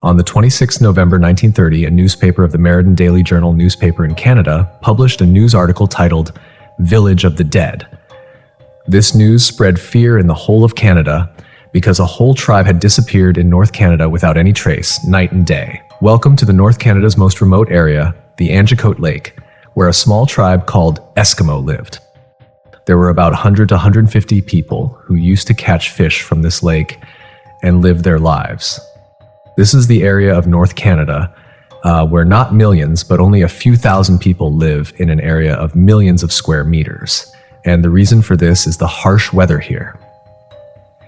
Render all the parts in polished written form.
On the 26th November 1930, a newspaper of the Meriden Daily Journal newspaper in Canada published a news article titled "Village of the Dead." This news spread fear in the whole of Canada because a whole tribe had disappeared in North Canada without any trace, night and day. Welcome to the North Canada's most remote area, the Anjikuni Lake, where a small tribe called Eskimo lived. There were about 100 to 150 people who used to catch fish from this lake and live their lives. This is the area of North Canada where not millions, but only a few thousand people live in an area of millions of square meters. And the reason for this is the harsh weather here.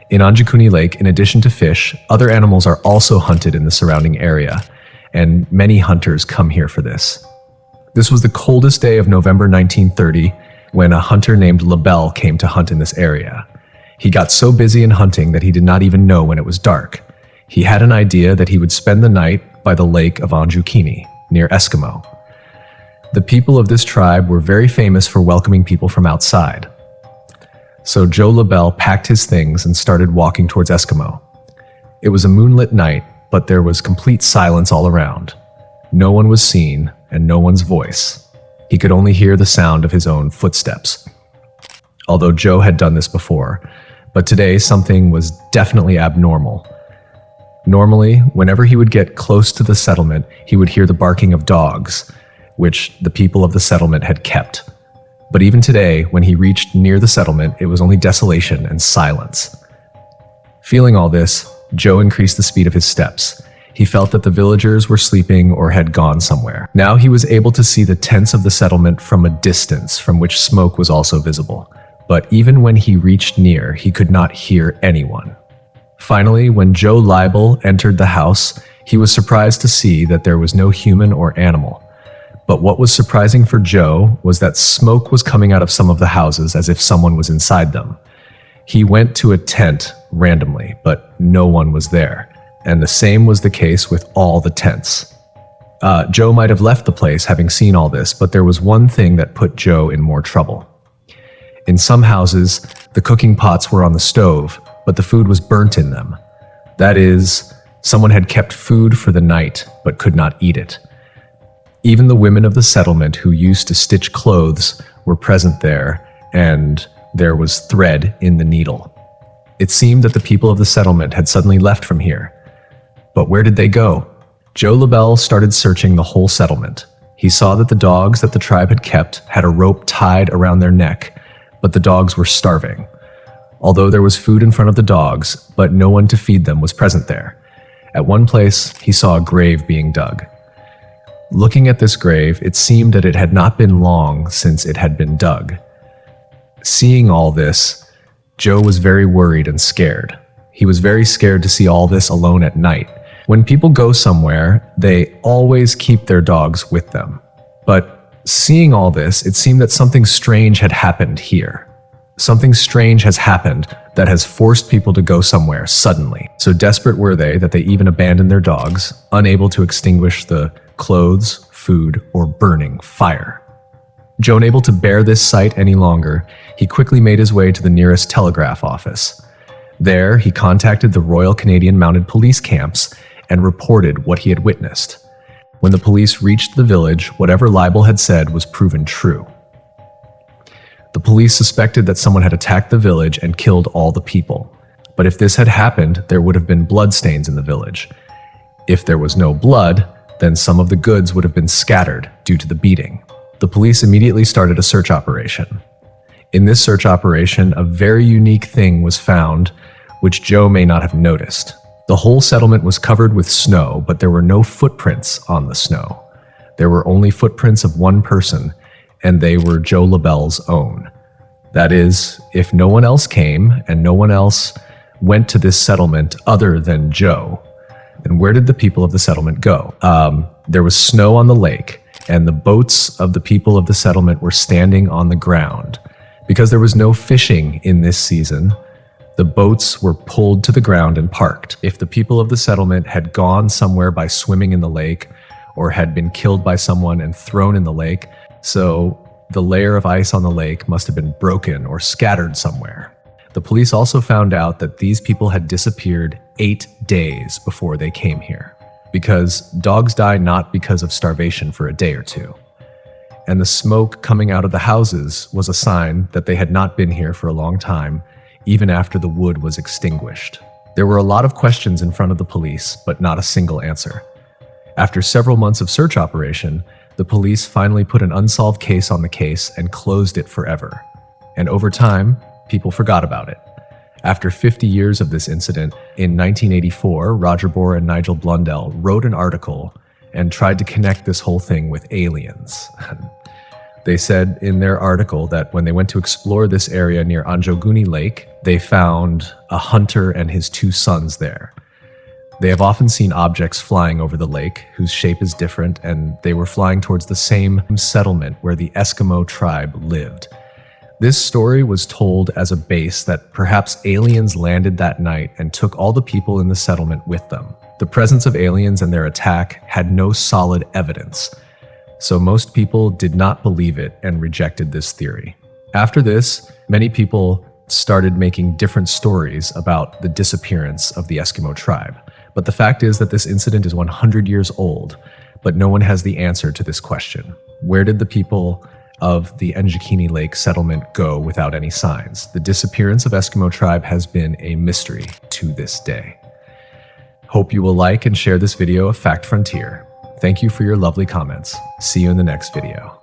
In Anjikuni Lake, in addition to fish, other animals are also hunted in the surrounding area, and many hunters come here for this. This was the coldest day of November 1930 when a hunter named LaBelle came to hunt in this area. He got so busy in hunting that he did not even know when it was dark. He had an idea that he would spend the night by the lake of Anjikuni, near Eskimo. The people of this tribe were very famous for welcoming people from outside. So Joe LaBelle packed his things and started walking towards Eskimo. It was a moonlit night, but there was complete silence all around. No one was seen, and no one's voice. He could only hear the sound of his own footsteps. Although Joe had done this before, but today something was definitely abnormal. Normally, whenever he would get close to the settlement, he would hear the barking of dogs, which the people of the settlement had kept. But even today, when he reached near the settlement, it was only desolation and silence. Feeling all this, Joe increased the speed of his steps. He felt that the villagers were sleeping or had gone somewhere. Now he was able to see the tents of the settlement from a distance, from which smoke was also visible. But even when he reached near, he could not hear anyone. Finally, when Joe LaBelle entered the house, he was surprised to see that there was no human or animal. But what was surprising for Joe was that smoke was coming out of some of the houses as if someone was inside them. He went to a tent randomly, but no one was there. And the same was the case with all the tents. Joe might have left the place having seen all this, but there was one thing that put Joe in more trouble. In some houses, the cooking pots were on the stove, but the food was burnt in them. That is, someone had kept food for the night, but could not eat it. Even the women of the settlement who used to stitch clothes were present there, and there was thread in the needle. It seemed that the people of the settlement had suddenly left from here. But where did they go? Joe LaBelle started searching the whole settlement. He saw that the dogs that the tribe had kept had a rope tied around their neck, but the dogs were starving. Although there was food in front of the dogs, but no one to feed them was present there. At one place, he saw a grave being dug. Looking at this grave, it seemed that it had not been long since it had been dug. Seeing all this, Joe was very worried and scared. He was very scared to see all this alone at night. When people go somewhere, they always keep their dogs with them. But seeing all this, it seemed that something strange had happened here. Something strange has happened that has forced people to go somewhere suddenly. So desperate were they that they even abandoned their dogs, unable to extinguish the clothes, food, or burning fire. Joe, unable to bear this sight any longer, he quickly made his way to the nearest telegraph office. There, he contacted the Royal Canadian Mounted Police camps and reported what he had witnessed. When the police reached the village, whatever LaBelle had said was proven true. The police suspected that someone had attacked the village and killed all the people. But if this had happened, there would have been bloodstains in the village. If there was no blood, then some of the goods would have been scattered due to the beating. The police immediately started a search operation. In this search operation, a very unique thing was found, which Joe may not have noticed. The whole settlement was covered with snow, but there were no footprints on the snow. There were only footprints of one person, and they were Joe LaBelle's own. That is, if no one else came and no one else went to this settlement other than Joe, then where did the people of the settlement go? There was snow on the lake, and the boats of the people of the settlement were standing on the ground. Because there was no fishing in this season, the boats were pulled to the ground and parked. If the people of the settlement had gone somewhere by swimming in the lake, or had been killed by someone and thrown in the lake, so the layer of ice on the lake must have been broken or scattered somewhere. The police also found out that these people had disappeared 8 days before they came here. because dogs die not because of starvation for a day or two. And the smoke coming out of the houses was a sign that they had not been here for a long time, even after the wood was extinguished. There were a lot of questions in front of the police, but not a single answer. After several months of search operation, the police finally put an unsolved case on the case and closed it forever. And over time, people forgot about it. After 50 years of this incident, in 1984, Roger Bohr and Nigel Blundell wrote an article and tried to connect this whole thing with aliens. They said in their article that when they went to explore this area near Anjikuni Lake, they found a hunter and his two sons there. They have often seen objects flying over the lake whose shape is different, and they were flying towards the same settlement where the Eskimo tribe lived. This story was told as a base that perhaps aliens landed that night and took all the people in the settlement with them. The presence of aliens and their attack had no solid evidence, so most people did not believe it and rejected this theory. After this, many people started making different stories about the disappearance of the Eskimo tribe. But the fact is that this incident is 100 years old, but no one has the answer to this question. Where did the people of the Anjikuni Lake settlement go without any signs? The disappearance of Eskimo tribe has been a mystery to this day. Hope you will like and share this video of Fact Frontier. Thank you for your lovely comments. See you in the next video.